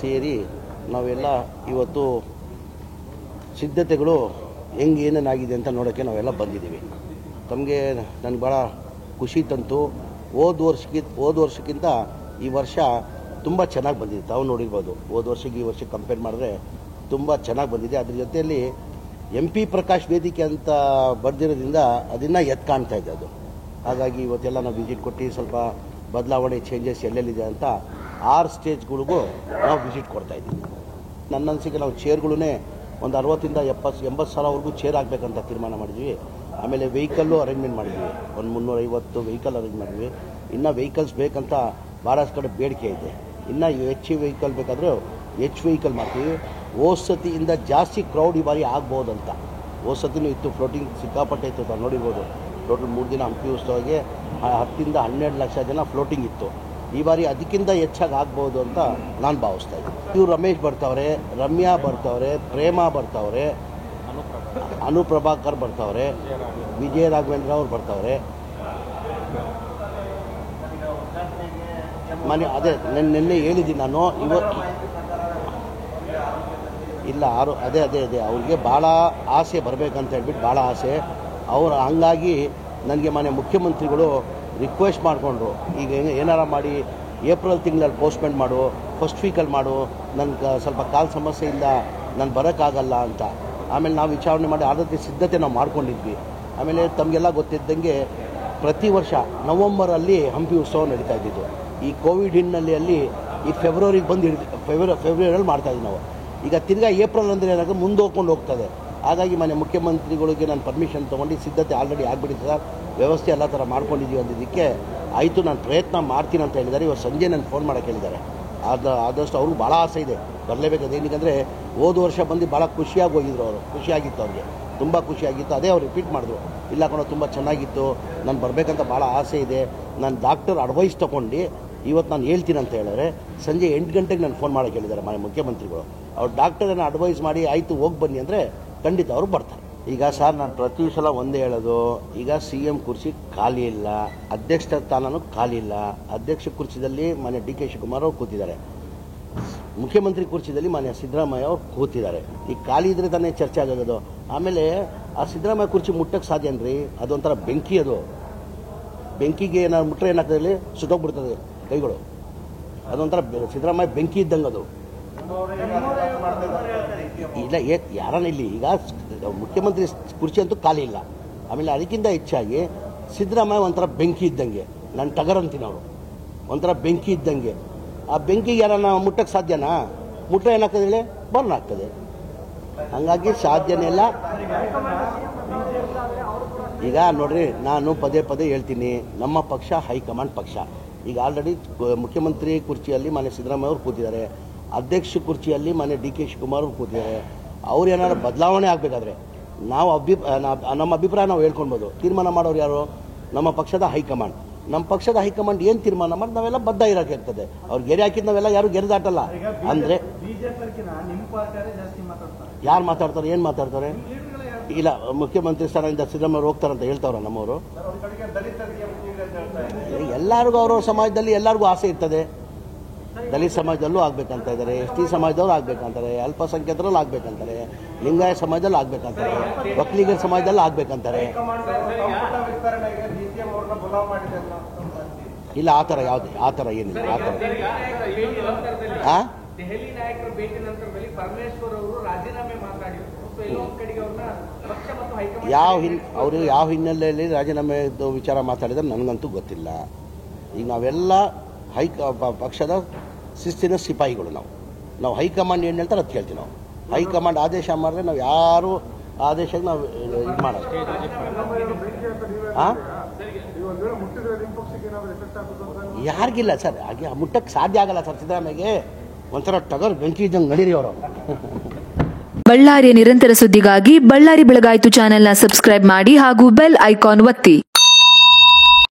ಸೇರಿ ನಾವೆಲ್ಲ ಇವತ್ತು ಸಿದ್ಧತೆಗಳು ಹೆಂಗೆ ಏನೇನಾಗಿದೆ ಅಂತ ನೋಡೋಕ್ಕೆ ನಾವೆಲ್ಲ ಬಂದಿದ್ದೀವಿ. ತಮಗೆ ನನಗೆ ಭಾಳ ಖುಷಿ ತಂತು. ಹೋದ ವರ್ಷಕ್ಕಿಂತ ಈ ವರ್ಷ ತುಂಬ ಚೆನ್ನಾಗಿ ಬಂದಿದೆ. ತಾವು ನೋಡಿರ್ಬೋದು, ಹೋದ ವರ್ಷಕ್ಕೆ ಈ ವರ್ಷಕ್ಕೆ ಕಂಪೇರ್ ಮಾಡಿದ್ರೆ ತುಂಬ ಚೆನ್ನಾಗಿ ಬಂದಿದೆ. ಅದ್ರ ಜೊತೆಯಲ್ಲಿ MP ಪ್ರಕಾಶ್ ವೇದಿಕೆ ಅಂತ ಬರ್ದಿರೋದ್ರಿಂದ ಅದನ್ನು ಎದ್ದು ಕಾಣ್ತಾ ಇದೆ ಅದು. ಹಾಗಾಗಿ ಇವತ್ತೆಲ್ಲ ನಾವು ವಿಸಿಟ್ ಕೊಟ್ಟು ಸ್ವಲ್ಪ ಬದಲಾವಣೆ ಚೇಂಜಸ್ ಎಲ್ಲೆಲ್ಲಿದೆ ಅಂತ 6 ಸ್ಟೇಜ್ಗಳಿಗೂ ನಾವು ವಿಸಿಟ್ ಕೊಡ್ತಾಯಿದ್ದೀವಿ. ನನ್ನ ಅನಿಸಿಕೆ ನಾವು ಚೇರ್ಗಳೇ ಒಂದು 60ರಿಂದ 80 ಸಾವಿರವರೆಗೂ ಚೇರ್ ಆಗಬೇಕಂತ ತೀರ್ಮಾನ ಮಾಡಿದ್ವಿ. ಆಮೇಲೆ ವೆಹಿಕಲ್ಲು ಅರೇಂಜ್ಮೆಂಟ್ ಮಾಡಿದ್ವಿ, ಒಂದು 350 ವೆಹಿಕಲ್ ಅರೇಂಜ್ ಮಾಡಿದ್ವಿ. ಇನ್ನು ವೆಹಿಕಲ್ಸ್ ಬೇಕಂತ ಭಾಳಷ್ಟು ಕಡೆ ಬೇಡಿಕೆ ಇದೆ. ಇನ್ನು ಹೆಚ್ಚು ವೆಹಿಕಲ್ ಬೇಕಾದರೂ ಹೆಚ್ಚು ವೆಹಿಕಲ್ ಮಾಡ್ತೀವಿ. ಹೋದ್ಸತಿಯಿಂದ ಜಾಸ್ತಿ ಕ್ರೌಡ್ ಈ ಬಾರಿ ಆಗ್ಬೋದಂತ. ಹೋದ್ಸತಿನೂ ಇತ್ತು, ಫ್ಲೋಟಿಂಗ್ ಸಿಕ್ಕಾಪಟ್ಟೆ ಇತ್ತು, ತಾವು ನೋಡಿರ್ಬೋದು. ಟೋಟಲ್ 3 ದಿನ ಹಂಪಿ ಉತ್ಸವಕ್ಕೆ 10ರಿಂದ 12 ಲಕ್ಷ ಜನ ಫ್ಲೋಟಿಂಗ್ ಇತ್ತು. ಈ ಬಾರಿ ಅದಕ್ಕಿಂತ ಹೆಚ್ಚಾಗಿ ಆಗ್ಬೋದು ಅಂತ ನಾನು ಭಾವಿಸ್ತಾ ಇದ್ದೀನಿ. ಇವರು ರಮೇಶ್ ಬರ್ತಾವ್ರೆ, ರಮ್ಯಾ ಬರ್ತಾವ್ರೆ, ಪ್ರೇಮ ಬರ್ತಾವ್ರೆ, ಅನುಪ್ರಭಾಕರ್ ಬರ್ತಾವ್ರೆ, ವಿಜಯ ರಾಘವೇಂದ್ರ ಅವ್ರು ಬರ್ತಾವ್ರೆ. ಅದೇ ನಿನ್ನೆ ಹೇಳಿದ್ದೀನಿ ನಾನು. ಇಲ್ಲ ಅದೇ ಅವ್ರಿಗೆ ಭಾಳ ಆಸೆ ಬರಬೇಕಂತ ಹೇಳ್ಬಿಟ್ಟು ಭಾಳ ಆಸೆ ಅವ್ರು. ಹಂಗಾಗಿ ನನಗೆ ಮುಖ್ಯಮಂತ್ರಿಗಳು ರಿಕ್ವೆಸ್ಟ್ ಮಾಡಿಕೊಂಡ್ರು, ಈಗ ಏನಾರ ಮಾಡಿ ಏಪ್ರಿಲ್ ತಿಂಗಳಲ್ಲಿ ಪೋಸ್ಟ್ಪೋನ್ ಮಾಡು, ಫಸ್ಟ್ ವೀಕಲ್ಲಿ ಮಾಡು, ನನಗೆ ಸ್ವಲ್ಪ ಕಾಲು ಸಮಸ್ಯೆಯಿಂದ ನಾನು ಬರೋಕ್ಕಾಗಲ್ಲ ಅಂತ. ಆಮೇಲೆ ನಾವು ವಿಚಾರಣೆ ಮಾಡಿ ಆದಷ್ಟು ಸಿದ್ಧತೆ ನಾವು ಮಾಡ್ಕೊಂಡಿದ್ವಿ. ಆಮೇಲೆ ತಮಗೆಲ್ಲ ಗೊತ್ತಿದ್ದಂಗೆ ಪ್ರತಿ ವರ್ಷ ನವಂಬರಲ್ಲಿ ಹಂಪಿ ಉತ್ಸವ ನಡೀತಾ ಇದ್ದಿದ್ದು. ಈ ಕೋವಿಡ್ ಹಿನ್ನೆಲೆಯಲ್ಲಿ ಈ ಫೆಬ್ರವರಿಗೆ ಬಂದು ಫೆಬ್ರವರಿಯಲ್ಲಿ ಮಾಡ್ತಾಯಿದ್ವಿ ನಾವು. ಈಗ ತಿರ್ಗಾ ಏಪ್ರಿಲ್ ಅಂದರೆ ಏನಾಗುತ್ತೆ, ಮುಂದೆ ಹೋಗ್ತದೆ. ಹಾಗಾಗಿ ಮುಖ್ಯಮಂತ್ರಿಗಳಿಗೆ ನಾನು ಪರ್ಮಿಷನ್ ತೊಗೊಂಡು ಸಿದ್ಧತೆ ಆಲ್ರೆಡಿ ಆಗಿಬಿಟ್ಟಿದೆ ಸರ್, ವ್ಯವಸ್ಥೆ ಎಲ್ಲ ಥರ ಮಾಡ್ಕೊಂಡಿದ್ದೀವಿ ಅಂದಿದ್ದಕ್ಕೆ ಆಯಿತು, ನಾನು ಪ್ರಯತ್ನ ಮಾಡ್ತೀನಿ ಅಂತ ಹೇಳಿದ್ದಾರೆ. ಇವತ್ತು ಸಂಜೆ ನಾನು ಫೋನ್ ಮಾಡೋಕ್ಕೆ ಹೇಳಿದ್ದಾರೆ. ಆದಷ್ಟು ಅವ್ರಿಗೆ ಭಾಳ ಆಸೆ ಇದೆ, ಬರಲೇಬೇಕು. ಏನಕ್ಕೆ ಹೋದ ವರ್ಷ ಬಂದು ಭಾಳ ಖುಷಿಯಾಗಿ ಹೋಗಿದ್ರು ಅವರು. ಖುಷಿಯಾಗಿತ್ತು ಅವ್ರಿಗೆ, ತುಂಬ ಖುಷಿಯಾಗಿತ್ತು. ಅದೇ ಅವ್ರು ರಿಪೀಟ್ ಮಾಡಿದ್ರು, ಇಲ್ಲ ಕಣೋ ತುಂಬ ಚೆನ್ನಾಗಿತ್ತು, ನಾನು ಬರಬೇಕಂತ ಭಾಳ ಆಸೆ ಇದೆ. ನಾನು ಡಾಕ್ಟರ್ ಅಡ್ವೈಸ್ ತೊಗೊಂಡು ಇವತ್ತು ನಾನು ಹೇಳ್ತೀನಿ ಅಂತ ಹೇಳಿದ್ರೆ ಸಂಜೆ 8 ಗಂಟೆಗೆ ನಾನು ಫೋನ್ ಮಾಡೋಕ್ಕೆ ಹೇಳಿದ್ದಾರೆ ಮುಖ್ಯಮಂತ್ರಿಗಳು. ಅವ್ರು ಡಾಕ್ಟರನ್ನು ಅಡ್ವೈಸ್ ಮಾಡಿ ಆಯಿತು ಹೋಗಿ ಬನ್ನಿ ಅಂದರೆ ಖಂಡಿತ ಅವರು ಬರ್ತಾರೆ. ಈಗ ಸರ್ ನಾನು ಪ್ರತಿ ಸಲ ಒಂದೇ ಹೇಳೋದು, ಈಗ CM ಕುರ್ಚಿ ಖಾಲಿ ಇಲ್ಲ, ಅಧ್ಯಕ್ಷ ಸ್ಥಾನನೂ ಖಾಲಿ ಇಲ್ಲ. ಅಧ್ಯಕ್ಷ ಕುರ್ಚಿದಲ್ಲಿ DK ಶಿವಕುಮಾರ್ ಅವರು ಕೂತಿದ್ದಾರೆ, ಮುಖ್ಯಮಂತ್ರಿ ಕುರ್ಚಿದಲ್ಲಿ ಸಿದ್ದರಾಮಯ್ಯ ಅವರು ಕೂತಿದ್ದಾರೆ. ಈಗ ಖಾಲಿ ಇದ್ರೆ ತಾನೇ ಚರ್ಚೆ ಆಗೋದು. ಆಮೇಲೆ ಆ ಸಿದ್ದರಾಮಯ್ಯ ಕುರ್ಚಿ ಮುಟ್ಟಕ್ಕೆ ಸಾಧ್ಯನ್ರಿ, ಅದೊಂಥರ ಬೆಂಕಿ. ಅದು ಬೆಂಕಿಗೆ ಏನಾದ್ರು ಮುಟ್ಟರೆ ಏನಾಗ್ತದೆ, ಸುಟ್ಟೋಗ್ಬಿಡ್ತದೆ ಕೈಗಳು. ಅದೊಂಥರ ಸಿದ್ದರಾಮಯ್ಯ ಬೆಂಕಿ ಇದ್ದಂಗೆ ಅದು. ಇಲ್ಲ ಯಾರನ್ನ ಇಲ್ಲಿ ಈಗ ಮುಖ್ಯಮಂತ್ರಿ ಕುರ್ಚಿ ಅಂತೂ ಖಾಲಿ ಇಲ್ಲ. ಆಮೇಲೆ ಅದಕ್ಕಿಂತ ಹೆಚ್ಚಾಗಿ ಸಿದ್ದರಾಮಯ್ಯ ಒಂಥರ ಬೆಂಕಿ ಇದ್ದಂಗೆ, ನಾನು ಟಗರ್ ಅಂತೀನಿ. ಅವರು ಒಂಥರ ಬೆಂಕಿ ಇದ್ದಂಗೆ. ಆ ಬೆಂಕಿಗೆ ಯಾರನ್ನ ಮುಟ್ಟಕ್ಕೆ ಸಾಧ್ಯನಾ? ಮುಟ್ರೆ ಏನಾಗ್ತದೆ ಹೇಳಿ, ಬರ್ನ್ ಆಗ್ತದೆ. ಹಂಗಾಗಿ ಸಾಧ್ಯನೇ ಇಲ್ಲ. ಈಗ ನೋಡ್ರಿ, ನಾನು ಪದೇ ಹೇಳ್ತೀನಿ, ನಮ್ಮ ಪಕ್ಷ ಹೈಕಮಾಂಡ್ ಪಕ್ಷ. ಈಗ ಆಲ್ರೆಡಿ ಮುಖ್ಯಮಂತ್ರಿ ಕುರ್ಚಿಯಲ್ಲಿ ಸಿದ್ದರಾಮಯ್ಯ ಅವರು ಕೂತಿದ್ದಾರೆ, ಅಧ್ಯಕ್ಷ ಕುರ್ಚಿಯಲ್ಲಿ DK ಶಿವಕುಮಾರ್ ಅವರು ಕೂತಿದ್ದಾರೆ. ಅವ್ರು ಏನಾದ್ರು ಬದಲಾವಣೆ ಆಗಬೇಕಾದ್ರೆ ನಾವು ನಮ್ಮ ಅಭಿಪ್ರಾಯ ನಾವು ಹೇಳ್ಕೊಳ್ಬೋದು. ತೀರ್ಮಾನ ಮಾಡೋರು ಯಾರು? ನಮ್ಮ ಪಕ್ಷದ ಹೈಕಮಾಂಡ್. ನಮ್ಮ ಪಕ್ಷದ ಹೈಕಮಾಂಡ್ ಏನು ತೀರ್ಮಾನ ಮಾಡಿ ನಾವೆಲ್ಲ ಬದ್ಧ ಇರೋಕ್ಕಿರ್ತದೆ. ಅವ್ರು ಗೆರೆ ಹಾಕಿದ್ದು ನಾವೆಲ್ಲ ಯಾರು ಗೆರೆದಾಟಲ್ಲ. ಅಂದರೆ ಯಾರು ಮಾತಾಡ್ತಾರೆ, ಏನು ಮಾತಾಡ್ತಾರೆ? ಇಲ್ಲ, ಮುಖ್ಯಮಂತ್ರಿ ಸ್ಥಾನದಿಂದ ಸಿದ್ದರಾಮಯ್ಯ ಹೋಗ್ತಾರಂತ ಹೇಳ್ತಾವ್ರ ನಮ್ಮವರು. ಎಲ್ಲರಿಗೂ ಅವ್ರವ್ರ ಸಮಾಜದಲ್ಲಿ ಎಲ್ಲರಿಗೂ ಆಸೆ ಇರ್ತದೆ. ದಲಿತ ಸಮಾಜದಲ್ಲೂ ಆಗ್ಬೇಕಂತ ಇದ್ದಾರೆ, ST ಸಮಾಜದವ್ರು ಆಗ್ಬೇಕಂತಾರೆ, ಅಲ್ಪಸಂಖ್ಯಾತರಲ್ಲಿ ಆಗ್ಬೇಕಂತಾರೆ, ಲಿಂಗಾಯತ ಸಮಾಜದಲ್ಲಿ ಆಗ್ಬೇಕಂತಾರೆ, ಒಕ್ಕಲಿಗರ ಸಮಾಜದಲ್ಲಿ ಆಗ್ಬೇಕಂತಾರೆ. ಇಲ್ಲ ಆ ಥರ ಏನಿಲ್ಲ. ಆ ಥರ ದೆಹಲಿ ನಾಯಕರ ಭೇಟಿ ನಂತರದಲ್ಲಿ ಪರಮೇಶ್ವರ್ ಅವರು ರಾಜೀನಾಮೆ ಮಾತಾಡಿದರು. ಅವರು ಯಾವ ಹಿನ್ನೆಲೆಯಲ್ಲಿ ರಾಜೀನಾಮೆ ವಿಚಾರ ಮಾಡಿದ್ರೆ ನನಗಂತೂ ಗೊತ್ತಿಲ್ಲ. ಈಗ ನಾವೆಲ್ಲ ಪಕ್ಷದ ಶಿಸ್ತಿನ ಸಿಪಾಯಿಗಳು. ನಾವು ಹೈಕಮಾಂಡ್ ಏನು ಹೇಳ್ತಾರೆ ಅದು ಕೇಳ್ತೀವಿ. ನಾವು ಹೈಕಮಾಂಡ್ ಆದೇಶ ಮಾಡಿದ್ರೆ ನಾವು ಯಾರು ಆದೇಶಕ್ಕೆ ನಾವು ಇದು ಮಾಡೋದು. ಯಾರಿಗಿಲ್ಲ ಸರ್, ಹಾಗೆ ಮುಟ್ಟಕ್ಕೆ ಸಾಧ್ಯ ಆಗಲ್ಲ ಸರ್. ಸಿದ್ದರಾಮಯ್ಯಗೆ ಒಂಥರ ಟಗರ್ ಬೆಂಕಿ ಇದ್ದಂಗೆ ನಡೀರಿ ಅವರು. ಬಳ್ಳಾರಿಯ ನಿರಂತರ ಸುದ್ದಿಗಾಗಿ ಬಳ್ಳಾರಿ ಬೆಳಗಾಯಿತು ಚಾನೆಲ್ನ ಸಬ್ಸ್ಕ್ರೈಬ್ ಮಾಡಿ ಹಾಗೂ ಬೆಲ್ ಐಕಾನ್ ಒತ್ತಿ.